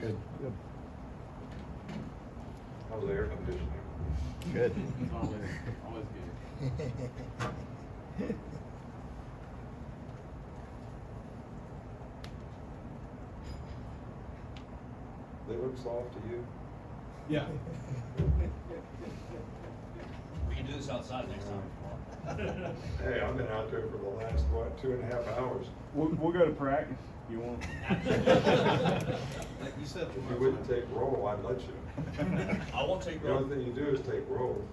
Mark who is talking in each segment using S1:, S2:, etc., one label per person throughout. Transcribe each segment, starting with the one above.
S1: Good. Good.
S2: How's the air conditioning?
S1: Good.
S3: It's always good.
S2: They look soft to you?
S3: Yeah.
S4: We can do this outside next time.
S2: Hey, I've been out there for the last, what, 2.5 hours.
S1: We'll go to practice. You want?
S4: Like you said.
S2: If you wouldn't take roll, I'd let you.
S4: I won't take
S2: The
S4: roll.
S2: only thing you do is take roll.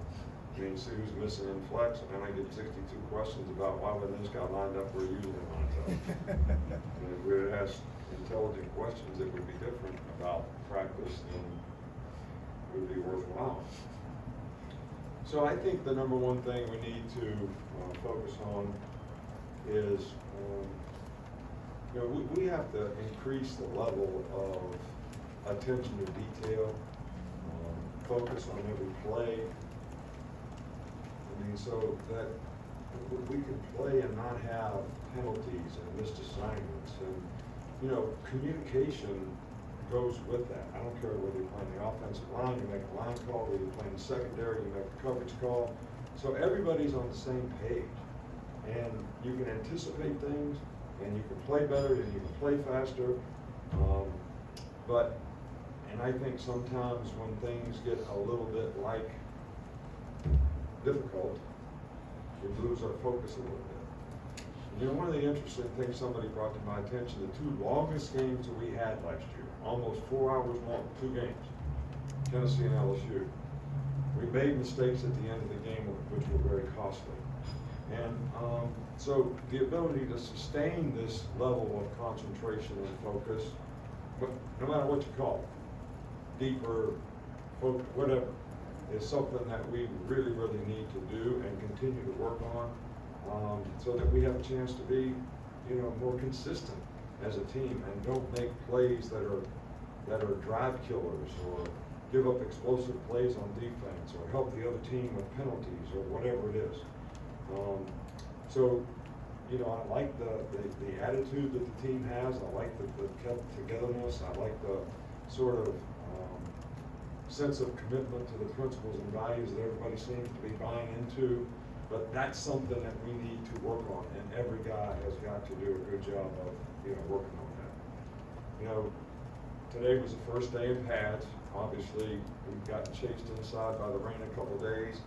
S2: I mean, see who's missing in flex, and then I get 62 questions about why wasn't this guy lined up where usually lines up. And if we had asked intelligent questions, it would be different about practice, and it would be worthwhile. So I think the number one thing we need to focus on is, you know, we have to increase the level of attention to detail, focus on every play. I mean, so that we can play and not have penalties and missed assignments, and, you know, communication goes with that. I don't care whether you're playing the offensive line, you make a line call, whether you're playing the secondary, you make a coverage call. So everybody's on the same page, and you can anticipate things, and you can play better, and you can play faster. And I think sometimes when things get a little bit like difficult, we lose our focus a little bit. You know, one of the interesting things somebody brought to my attention, the two longest games that we had last year, almost 4 hours long, 2 games, Tennessee and LSU. We made mistakes at the end of the game, which were very costly. And so the ability to sustain this level of concentration and focus, but no matter what you call it, deeper, focus, whatever, is something that we really, really need to do and continue to work on, so that we have a chance to be, you know, more consistent as a team and don't make plays that are drive killers or give up explosive plays on defense or help the other team with penalties or whatever it is. So, you know, I like the attitude that the team has. I like the togetherness. I like the sort of sense of commitment to the principles and values that everybody seems to be buying into. But that's something that we need to work on, and every guy has got to do a good job of, you know, working on that. You know, today was the first day of pads. Obviously, we've gotten chased inside by the rain a couple days,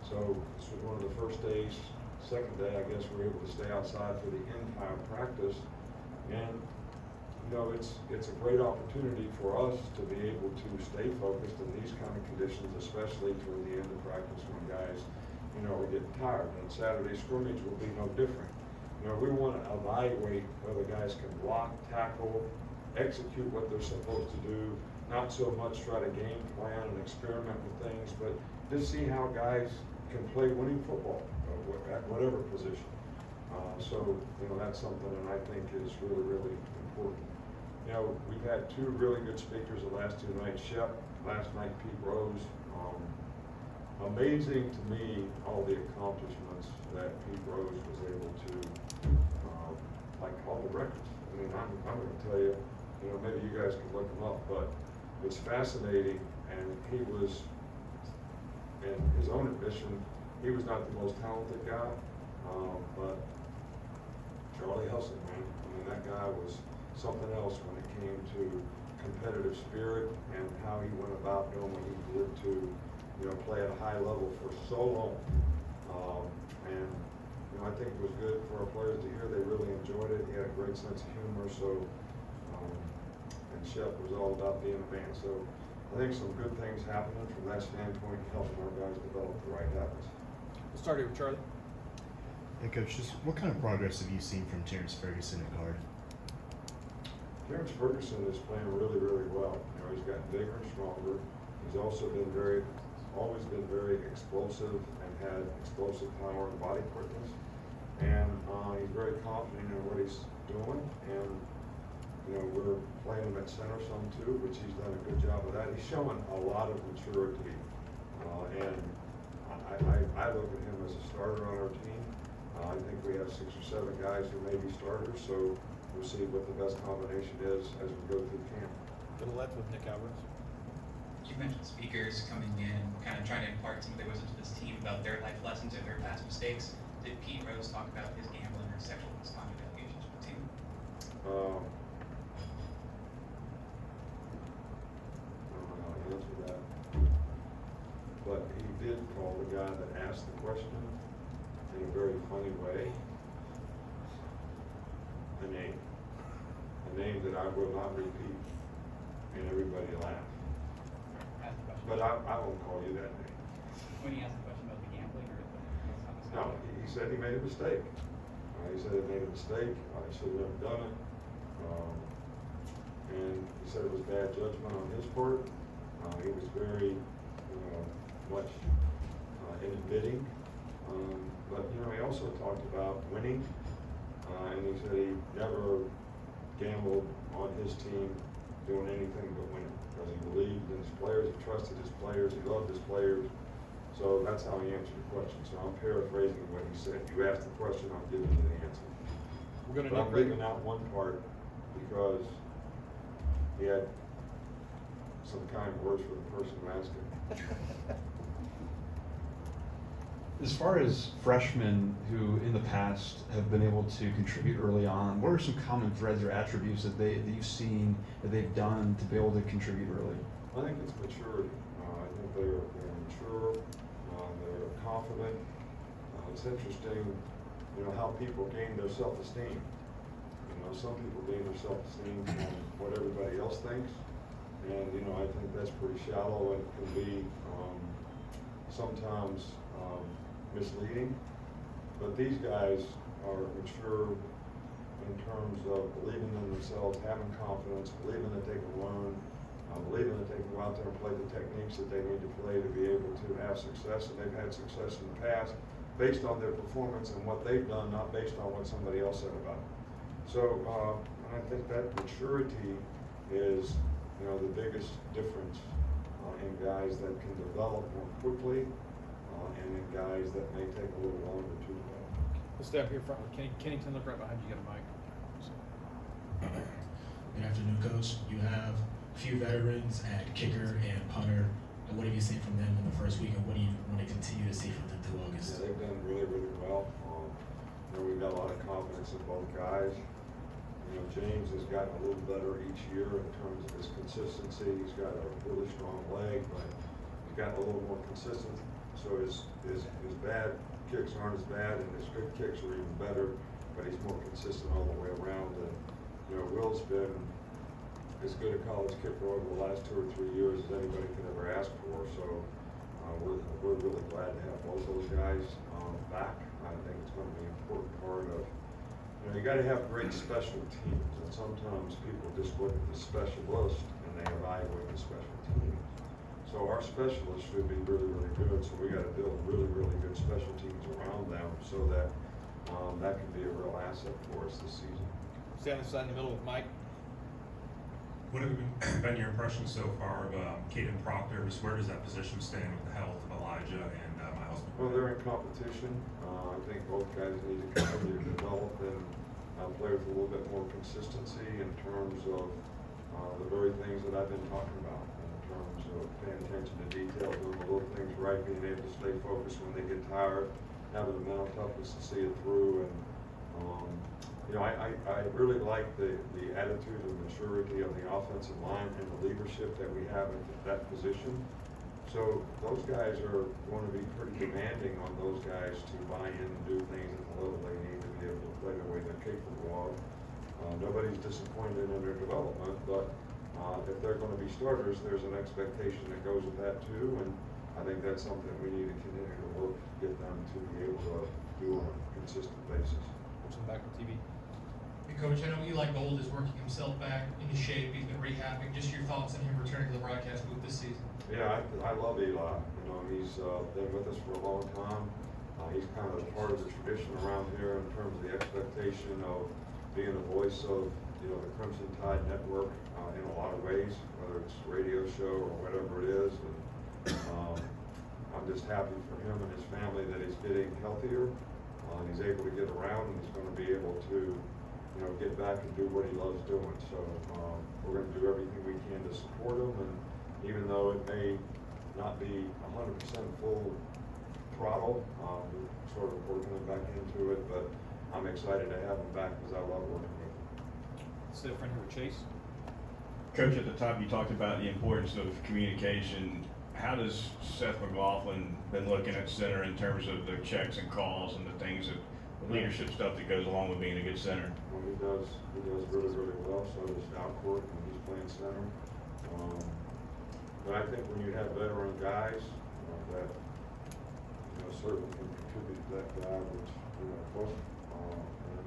S2: so this was one of the first days. Second day, I guess, we were able to stay outside for the entire practice, and you know, it's a great opportunity for us to be able to stay focused in these kind of conditions, especially toward the end of practice when guys, you know, are getting tired. And Saturday scrimmage will be no different. You know, we want to evaluate whether guys can block, tackle, execute what they're supposed to do, not so much try to game plan and experiment with things, but just see how guys can play winning football at whatever position. So, you know, that's something that I think is really, really important. You know, we've had 2 really good speakers the last 2 nights. Shep, last night, Pete Rose. Amazing to me, all the accomplishments that Pete Rose was able to, like all the records. I mean, I'm going to tell you, you know, maybe you guys can look them up, but it's fascinating. And he was, in his own admission, he was not the most talented guy, but Charlie Hustle, man, I mean, that guy was something else when it came to competitive spirit and how he went about doing what he did to, you know, play at a high level for so long. And, you know, I think it was good for our players to hear. They really enjoyed it. He had a great sense of humor. So, and Shep was all about being a man. So I think some good things happening from that standpoint, helping our guys develop the right habits.
S3: We'll start here with Charlie.
S5: Hey, Coach, just what kind of progress have you seen from Terrence Ferguson at guard?
S2: Terrence Ferguson is playing really, really well. You know, he's gotten bigger and stronger. He's also been always been very explosive and had explosive power and body quickness. And he's very confident in what he's doing. And, you know, we're playing him at center some too, which he's done a good job of that. He's showing a lot of maturity. And I look at him as a starter on our team. I think we have 6 or 7 guys who may be starters, so we'll see what the best combination is as we go through camp.
S3: To the left with Nick Alvarez.
S6: You mentioned speakers coming in, kind of trying to impart some of their wisdom to this team about their life lessons or their past mistakes. Did Pete Rose talk about his gambling or sexual misconduct allegations with the team?
S2: I don't know how to answer that. But he did call the guy that asked the question in a very funny way a name that I will not repeat, and everybody laughed.
S6: Ask the question.
S2: But I won't call you that name.
S6: When he asked the question about the gambling or the
S2: No, he said he made a mistake. He said he made a mistake. He should have never done it. And he said it was bad judgment on his part. He was very much in admitting. But he also talked about winning. And he said he never gambled on his team doing anything but winning because he believed in his players, he trusted his players, he loved his players. So that's how he answered the question. So I'm paraphrasing what he said. You asked the question, I'm giving you the answer.
S3: We're going to
S2: But I'm leaving out one part because he had some kind words for the person who asked him.
S7: As far as freshmen who in the past have been able to contribute early on, what are some common threads or attributes that you've seen that they've done to be able to contribute early?
S2: I think it's maturity. I think they're mature, they're confident. It's interesting, how people gain their self-esteem. Some people gain their self-esteem from what everybody else thinks, and I think that's pretty shallow and can be sometimes misleading. But these guys are mature in terms of believing in themselves, having confidence, believing that they can learn, believing that they can go out there and play the techniques that they need to play to be able to have success. And they've had success in the past based on their performance and what they've done, not based on what somebody else said about them. So I think that maturity is, the biggest difference in guys that can develop more quickly and in guys that may take a little longer to develop.
S3: We'll stay up here front with Kennington. Look right behind you. Get a mic.
S8: Good afternoon, Coach. You have a few veterans at kicker and punter. And what have you seen from them in the first week, and what do you want to continue to see from them through August?
S2: Yeah, they've done really, really well. We've got a lot of confidence in both guys. James has gotten a little better each year in terms of his consistency. He's got a really strong leg, but he's gotten a little more consistent. So his bad kicks aren't as bad, and his good kicks are even better. But he's more consistent all the way around. And Will's been as good a college kicker over the last 2 or 3 years as anybody could ever ask for. So we're really glad to have both those guys back. I think it's going to be an important part of. You got to have great special teams, and sometimes people just look at the specialist and they evaluate the special teams. So our specialists should be really, really good. So we got to build really, really good special teams around them so that that can be a real asset for us this season.
S3: Stay on the side in the middle with Mike.
S9: What have been your impressions so far of Caden Proctor? Where does that position stand with the health of Elijah and Miles?
S2: Well, they're in competition. I think both guys need to continue to develop and play with a little bit more consistency in terms of the very things that I've been talking about, in terms of paying attention to detail, doing the little things right, being able to stay focused when they get tired, having the mental toughness to see it through. And I really like the attitude and maturity of the offensive line and the leadership that we have at that position. So those guys are going to be pretty demanding on those guys to buy in and do things at the level they need to be able to play the way they're capable of. Nobody's disappointed in their development, but if they're going to be starters, there's an expectation that goes with that too, and I think that's something we need to continue to work to get them to be able to do on a consistent basis.
S3: Watching back on TV.
S10: Hey, Coach, I know Eli Gold is working himself back into shape. He's been rehabbing. Just your thoughts on him returning to the broadcast booth this season?
S2: Yeah, I love Eli. He's been with us for a long time. He's kind of part of the tradition around here in terms of the expectation of being a voice of the Crimson Tide Network in a lot of ways, whether it's a radio show or whatever it is. And I'm just happy for him and his family that he's getting healthier. He's able to get around, and he's going to be able to get back and do what he loves doing. So we're going to do everything we can and to support them. And even though it may not be 100% full throttle, we're sort of working them back into it, but I'm excited to have them back because I love working with them.
S3: Sit up front here with Chase.
S1: Coach, at the top, you talked about the importance of communication. How does Seth McLaughlin been looking at center in terms of the checks and calls and the things that, the leadership stuff that goes along with being a good center?
S2: Well, he does really, really well. So does Alcourt when he's playing center. But I think when you have veteran guys that certainly can contribute to that guy, which Bush and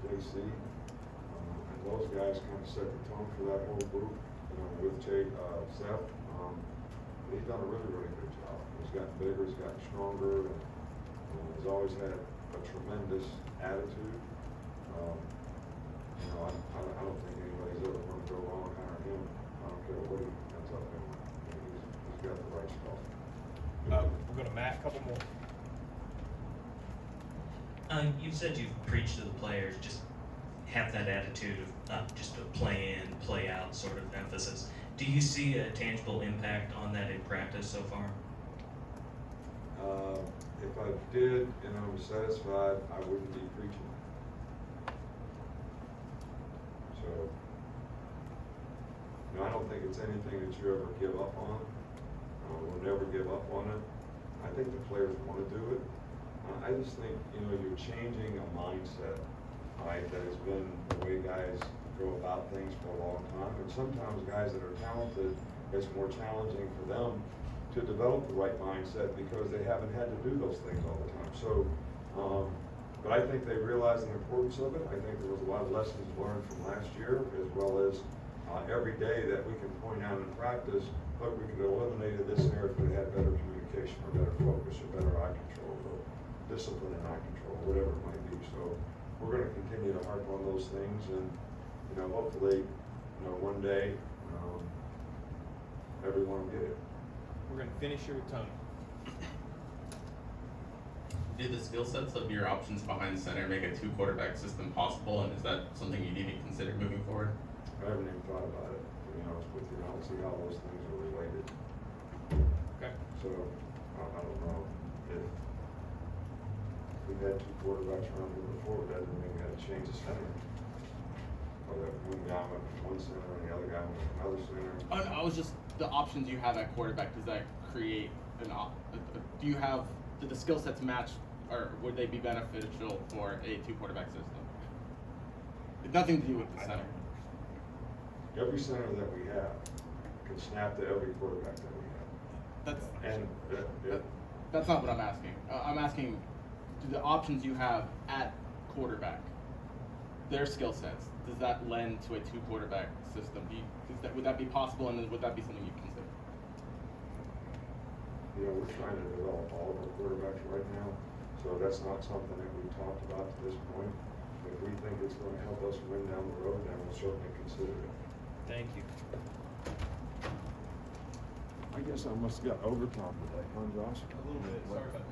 S2: JC, and those guys kind of set the tone for that whole group. With Seth, he's done a really, really good job. He's gotten bigger, he's gotten stronger, and he's always had a tremendous attitude. I don't think anybody's ever going to go wrong hiring him. I don't care what he ends up doing. He's got the right stuff.
S3: We'll go to Matt, a couple more.
S4: You've said you've preached to the players, just have that attitude of just a play in, play out sort of emphasis. Do you see a tangible impact on that in practice so far?
S2: If I did and I was satisfied, I wouldn't be preaching. So, I don't think it's anything that you ever give up on. We'll never give up on it. I think the players want to do it. I just think, you're changing a mindset, right, that has been the way guys go about things for a long time. And sometimes guys that are talented, it's more challenging for them to develop the right mindset because they haven't had to do those things all the time. So, but I think they realize the importance of it. I think there was a lot of lessons learned from last year, as well as every day that we can point out in practice, look, we could have eliminated this area if we had better communication or better focus or better eye control or discipline and eye control, whatever it might be. So we're going to continue to harp on those things, and hopefully, one day everyone will get it.
S3: We're going to finish here with Tony.
S11: Do the skill sets of your options behind center make a 2-quarterback system possible, and is that something you need to consider moving forward?
S2: I haven't even thought about it, to be honest with you. I don't see how those things are related.
S3: Okay.
S2: So, I don't know if we've had 2 quarterbacks around here before, but that doesn't mean we had to change the center. Or that one guy went from one center and the other guy went from another center.
S11: I was just, the options you have at quarterback, does that create do you have, do the skill sets match, or would they be beneficial for a 2-quarterback system? It's nothing to do with the center.
S2: Every center that we have can snap to every quarterback that we have.
S11: That's not what I'm asking. I'm asking, do the options you have at quarterback, their skill sets, does that lend to a 2-quarterback system? Would that be possible, and would that be something you consider?
S2: We're trying to develop all of our quarterbacks right now, so that's not something that we've talked about to this point. If we think it's going to help us win down the road, then we'll certainly consider it.
S3: Thank you.
S2: I guess I must have got overtime today, huh, Josh?
S3: A little bit. Sorry about that.